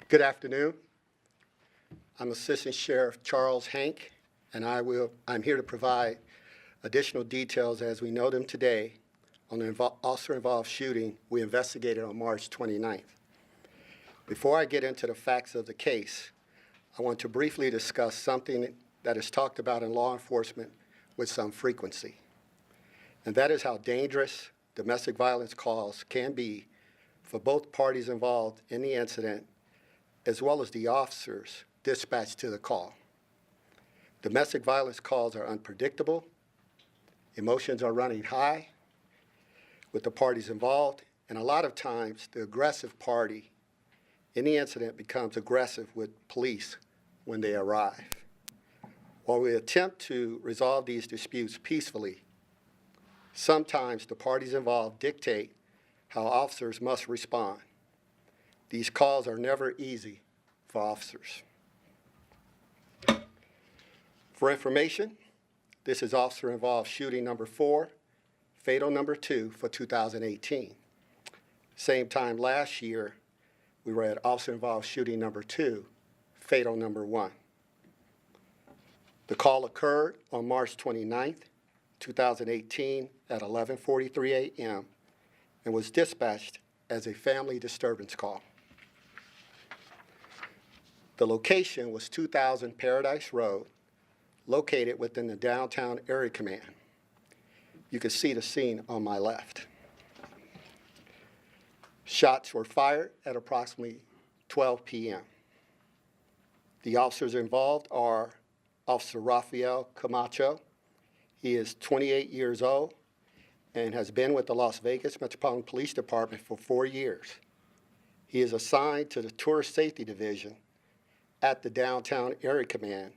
Good afternoon. I'm Assistant Sheriff Charles Hank, and I'm here to provide additional details as we know them today on the officer-involved shooting we investigated on March 29th. Before I get into the facts of the case, I want to briefly discuss something that is talked about in law enforcement with some frequency, and that is how dangerous domestic violence calls can be for both parties involved in the incident as well as the officers dispatched to the call. Domestic violence calls are unpredictable, emotions are running high with the parties involved, and a lot of times the aggressive party in the incident becomes aggressive with police when they arrive. While we attempt to resolve these disputes peacefully, sometimes the parties involved dictate how officers must respond. These calls are never easy for officers. For information, this is officer-involved shooting number 4, fatal number 2 for 2018. Same time last year, we were at officer-involved shooting number 2, fatal number 1. The call occurred on March 29th, 2018 at 11:43 a.m. and was dispatched as a family disturbance call. The location was 2000 Paradise Road, located within the downtown area command. You can see the scene on my left. Shots were fired at approximately 12 p.m. The officers involved are Officer Rafael Camacho. He is 28 years old and has been with the Las Vegas Metropolitan Police Department for 4 years. He is assigned to the Tourist Safety Division at the Downtown Area Command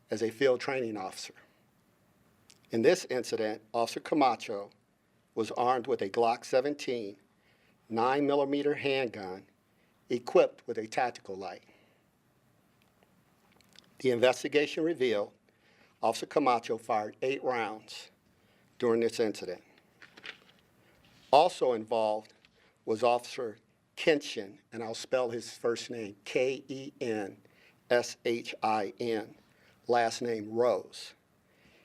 as a field training officer. In this incident, Officer Camacho was armed with a Glock 17 9mm handgun equipped with a tactical light. The investigation revealed Officer Camacho fired 8 rounds during this incident. Also involved was Officer Kenshin, and I'll spell his first name, Kenshin, last name Rose.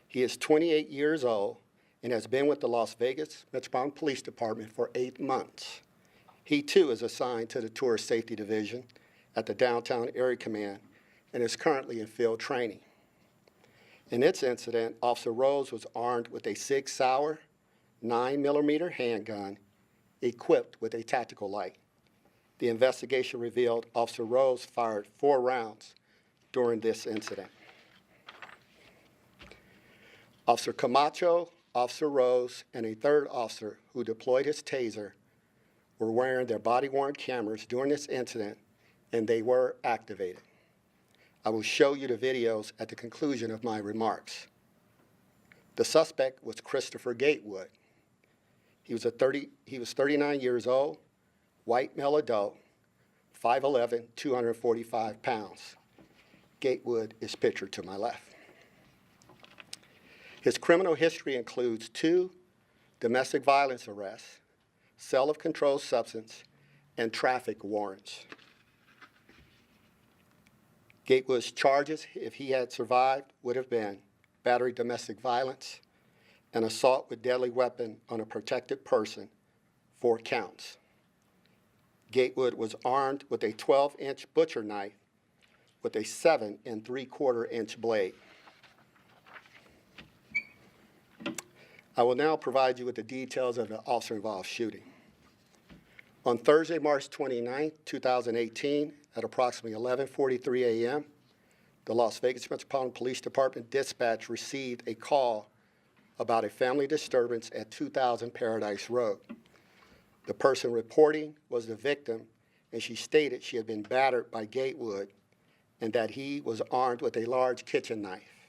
He is 28 years old and has been with the Las Vegas Metropolitan Police Department for 8 months. He too is assigned to the Tourist Safety Division at the Downtown Area Command and is currently in field training. In this incident, Officer Rose was armed with a Sig Sauer 9mm handgun equipped with a tactical light. The investigation revealed Officer Rose fired 4 rounds during this incident. Officer Camacho, Officer Rose, and a third officer who deployed his taser were wearing their body-worn cameras during this incident, and they were activated. I will show you the videos at the conclusion of my remarks. The suspect was Christopher Gatewood. He was 39 years old, white male adult, 5'11", 245 pounds. Gatewood is pictured to my left. His criminal history includes 2 domestic violence arrests, sale of controlled substance, and traffic warrants. Gatewood's charges, if he had survived, would have been battery domestic violence and assault with deadly weapon on a protected person, 4 counts. Gatewood was armed with a 12-inch butcher knife with a 7 3/4-inch blade. I will now provide you with the details of the officer-involved shooting. On Thursday, March 29, 2018, at approximately 11:43 a.m., the Las Vegas Metropolitan Police Department dispatch received a call about a family disturbance at 2000 Paradise Road. The person reporting was the victim, and she stated she had been battered by Gatewood and that he was armed with a large kitchen knife.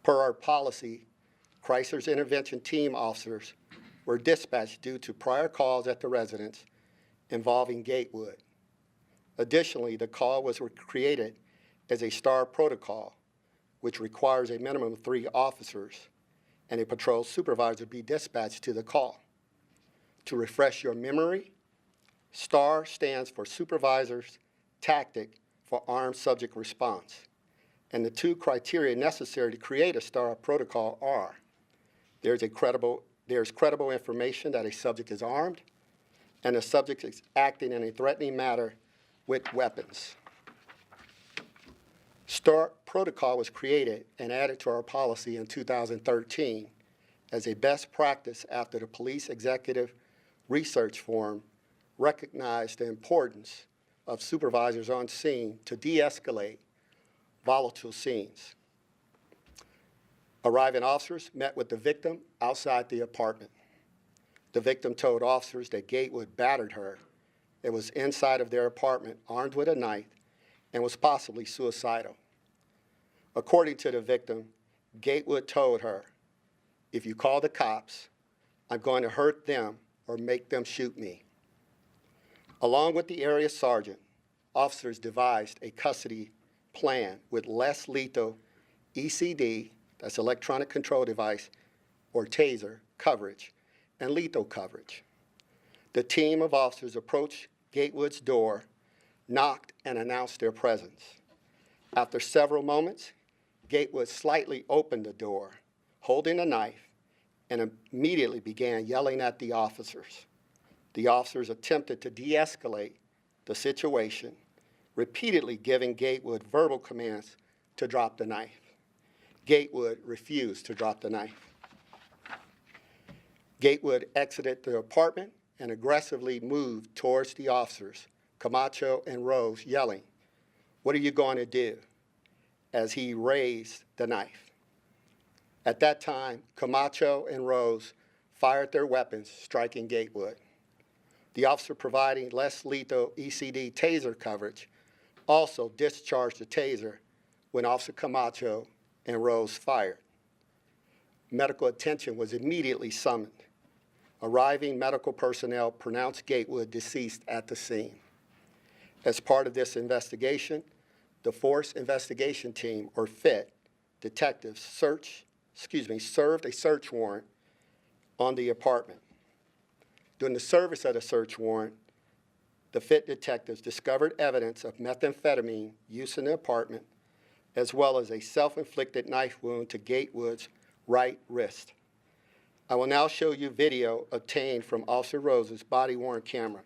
Per our policy, crisis intervention team officers were dispatched due to prior calls at the residence involving Gatewood. Additionally, the call was created as a STAR protocol, which requires a minimum of 3 officers and a patrol supervisor be dispatched to the call. To refresh your memory, STAR stands for Supervisors tactic for armed subject response. And the two criteria necessary to create a STAR protocol are: there's credible information that a subject is armed, and the subject is acting in a threatening manner with weapons. STAR protocol was created and added to our policy in 2013 as a best practice after the Police Executive Research Forum recognized the importance of supervisors on scene to de-escalate volatile scenes. Arriving officers met with the victim outside the apartment. The victim told officers that Gatewood battered her and was inside of their apartment armed with a knife and was possibly suicidal. According to the victim, Gatewood told her, "If you call the cops, I'm going to hurt them or make them shoot me." Along with the area sergeant, officers devised a custody plan with less lethal ECD, that's electronic control device, or taser coverage, and lethal coverage. The team of officers approached Gatewood's door, knocked, and announced their presence. After several moments, Gatewood slightly opened the door, holding a knife, and immediately began yelling at the officers. The officers attempted to de-escalate the situation, repeatedly giving Gatewood verbal commands to drop the knife. Gatewood refused to drop the knife. Gatewood exited the apartment and aggressively moved towards the officers, Camacho and Rose, yelling, "What are you going to do?" as he raised the knife. At that time, Camacho and Rose fired their weapons, striking Gatewood. The officer providing less lethal ECD taser coverage also discharged the taser when Officer Camacho and Rose fired. Medical attention was immediately summoned. Arriving medical personnel pronounced Gatewood deceased at the scene. As part of this investigation, the Force Investigation Team, or FIT, detectives served a search warrant on the apartment. During the service of the search warrant, the FIT detectives discovered evidence of methamphetamine use in the apartment, as well as a self-inflicted knife wound to Gatewood's right wrist. I will now show you video obtained from Officer Rose's body-worn camera.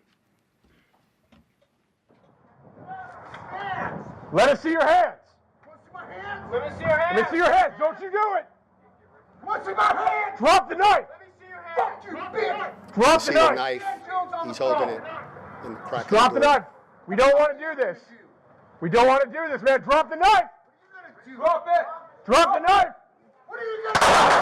Let us see your hands. What's my hands? Let me see your hands. Let me see your hands. Don't you do it. What's in my hands? Drop the knife. Let me see your hands. Fuck you, bitch. Drop You the see knife. the knife, he's holding it in the crack of the Drop the door. knife. We don't want to do this. We don't want to do this, man. Drop the knife. What are you gonna do? Drop it. Drop the knife. What are you gonna do?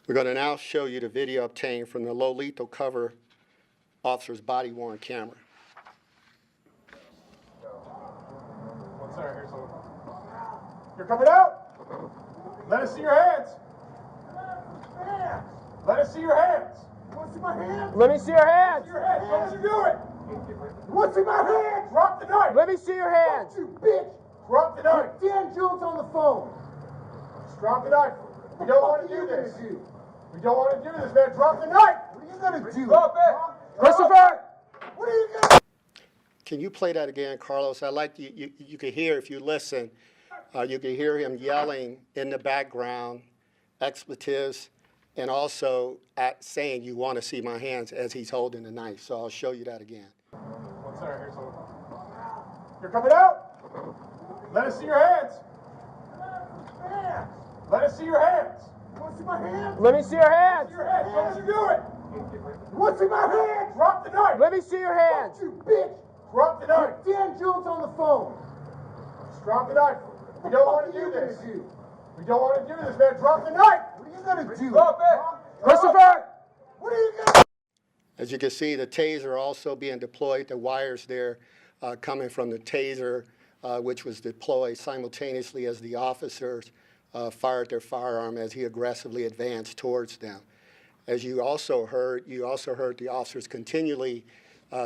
We're going to now show you the video obtained from the low lethal cover officer's body-worn camera. You're coming out. Let us see your hands. Let us see your hands. What's in my hands? Let me see your hands. Your hands. Don't you do it. What's in my hands? Drop the knife. Let me see your hands. Fuck you, bitch. Drop the knife. Dan Jones on the phone. Just drop the knife. We don't want to do this. What are you We don't want to do this, man. Drop the knife. gonna do? Drop it. Christopher. What are you gonna Can you play that again, Carlos? I like you could hear, if you listen, you could hear him yelling in the background, expletives, and also saying, "You want to see my hands," as he's holding the knife. So I'll show you that again. You're coming out. Let us see your hands. Let us see your hands. What's in my hands? Let me see your hands. Don't you do it. What's in my hands? Drop the knife. Let me see your hands. Fuck you, bitch. Drop the knife. Dan Jones on the phone. Just drop the knife. We don't want to do this. We don't want to do this, man. Drop the knife. What are you gonna do? Drop it. Christopher. What are you gonna As you can see, the taser also being deployed, the wires there coming from the taser, which was deployed simultaneously as the officers fired their firearm as he aggressively advanced towards them. As you also heard the officers continually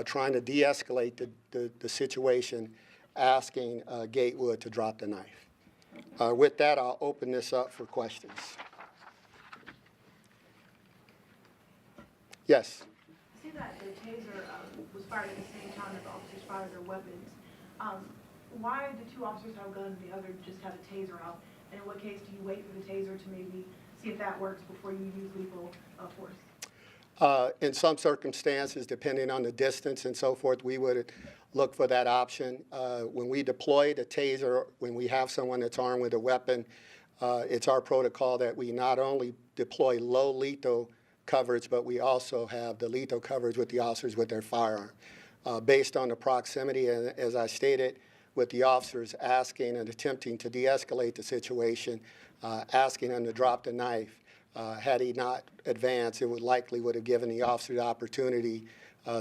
trying to de-escalate the situation, asking Gatewood to drop the knife. With that, I'll open this up for questions. Yes. see that the taser was fired at the same time that the officers fired their weapons. Why did two officers have a gun and the other just had a taser out? And in what case do you wait for the taser to maybe see if that works before you use lethal force? In some circumstances, depending on the distance and so forth, we would look for that option. When we deploy the taser, when we have someone that's armed with a weapon, it's our protocol that we not only deploy low lethal coverage, but we also have the lethal coverage with the officers with their firearm. Based on the proximity, and as I stated, with the officers asking and attempting to de-escalate the situation, asking him to drop the knife. Had he not advanced, it would have given the officer the opportunity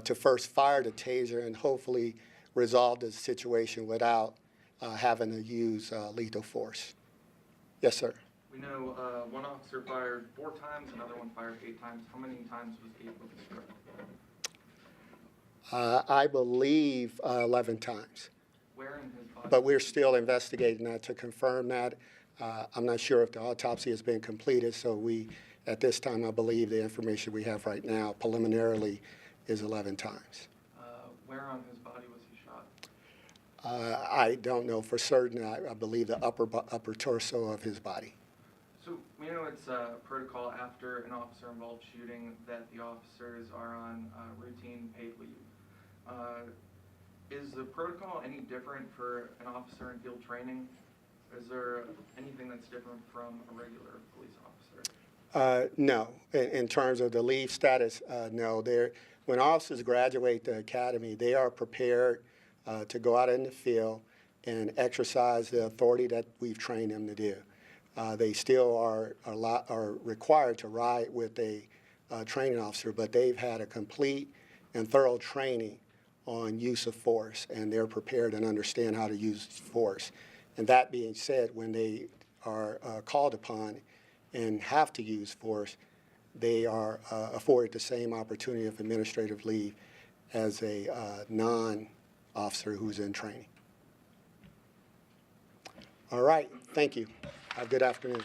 to first fire the taser and hopefully resolve the situation without having to use lethal force. Yes, sir. We know one officer fired 4 times, another one fired 8 times. How many times was 8 with the stroke? I believe 11 times. Where in his body? But we're still investigating that to confirm that. I'm not sure if the autopsy has been completed, so at this time, I believe the information we have right now preliminarily is 11 times. Where on his body was he shot? I don't know for certain. I believe the upper torso of his body. So we know it's protocol after an officer-involved shooting that the officers are on routine paid leave. Is the protocol any different for an officer in field training? Is there anything that's different from a regular police officer? No. In terms of the leave status, no. When officers graduate the academy, they are prepared to go out in the field and exercise the authority that we've trained them to do. They still are required to ride with a training officer, but they've had a complete and thorough training on use of force, and they're prepared and understand how to use force. And that being said, when they are called upon and have to use force, they are afforded the same opportunity of administrative leave as a non-officer who's in training. All right, thank you. Have a good afternoon.